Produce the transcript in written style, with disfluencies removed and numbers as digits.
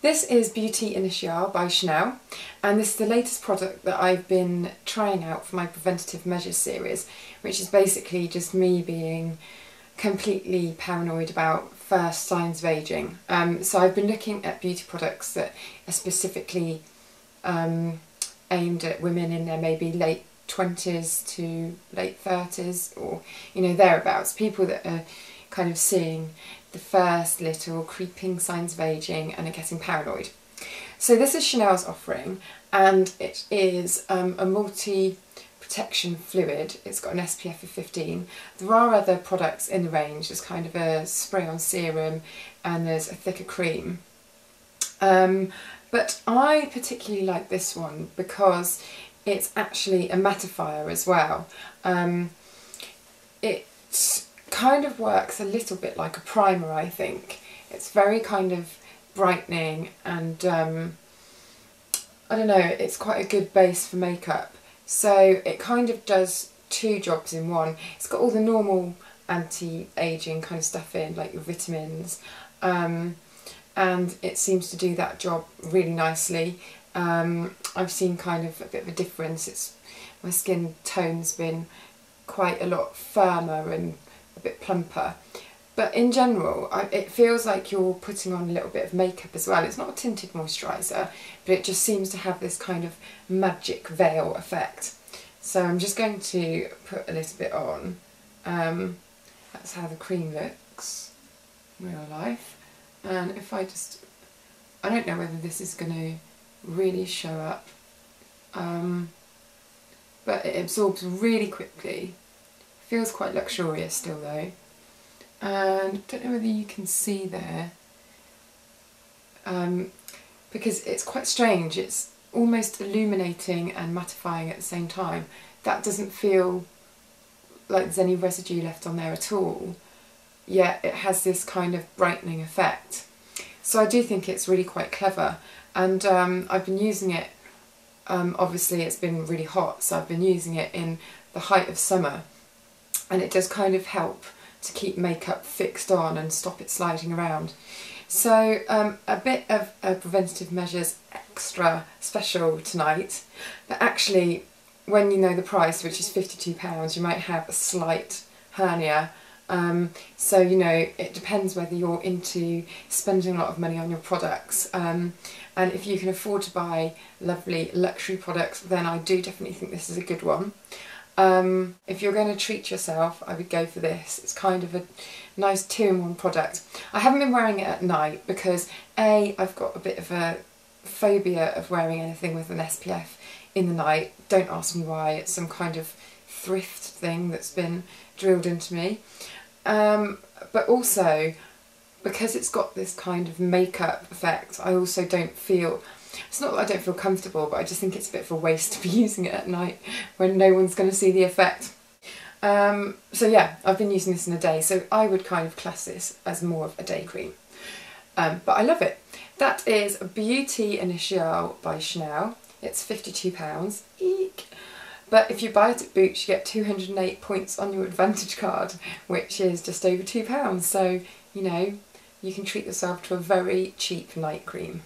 This is Beaute Initiale by Chanel, and this is the latest product that I've been trying out for my preventative measures series, which is basically just me being completely paranoid about first signs of ageing. So I've been looking at beauty products that are specifically aimed at women in their maybe late 20s to late 30s, or thereabouts, people that are kind of seeing the first little creeping signs of ageing and are getting paranoid. So this is Chanel's offering, and it is a multi-protection fluid. It's got an SPF of 15. There are other products in the range. There's kind of a spray-on serum and there's a thicker cream. But I particularly like this one because it's actually a mattifier as well. It kind of works a little bit like a primer, I think. It's very kind of brightening, and I don't know, it's quite a good base for makeup. So it kind of does two jobs in one. It's got all the normal anti-aging kind of stuff in, like your vitamins, and it seems to do that job really nicely. I've seen kind of a bit of a difference. My skin tone's been quite a lot firmer and a bit plumper, but in general it feels like you're putting on a little bit of makeup as well. It's not a tinted moisturiser, but it just seems to have this kind of magic veil effect. So I'm just going to put a little bit on. That's how the cream looks in real life, and if I don't know whether this is going to really show up, but it absorbs really quickly. Feels quite luxurious still though, and I don't know whether you can see there, because it's quite strange. It's almost illuminating and mattifying at the same time. That doesn't feel like there's any residue left on there at all, yet it has this kind of brightening effect. So I do think it's really quite clever, and I've been using it, obviously it's been really hot, so I've been using it in the height of summer. And it does kind of help to keep makeup fixed on and stop it sliding around. So a bit of a preventative measures extra special tonight, but actually when you know the price, which is £52, you might have a slight hernia. So it depends whether you're into spending a lot of money on your products, and if you can afford to buy lovely luxury products, then I do definitely think this is a good one. If you're going to treat yourself, I would go for this. It's kind of a nice 2-in-1 product. I haven't been wearing it at night because I've got a bit of a phobia of wearing anything with an SPF in the night. Don't ask me why, it's some kind of thrift thing that's been drilled into me. But also, because it's got this kind of makeup effect, I also don't feel, it's not that I don't feel comfortable, but I just think it's a bit of a waste to be using it at night when no one's going to see the effect. So yeah, I've been using this in a day, so I would kind of class this as more of a day cream. But I love it. That is Beaute Initiale by Chanel. It's £52. Eek! But if you buy it at Beaute, you get 208 points on your Advantage card, which is just over £2. So, you can treat yourself to a very cheap night cream.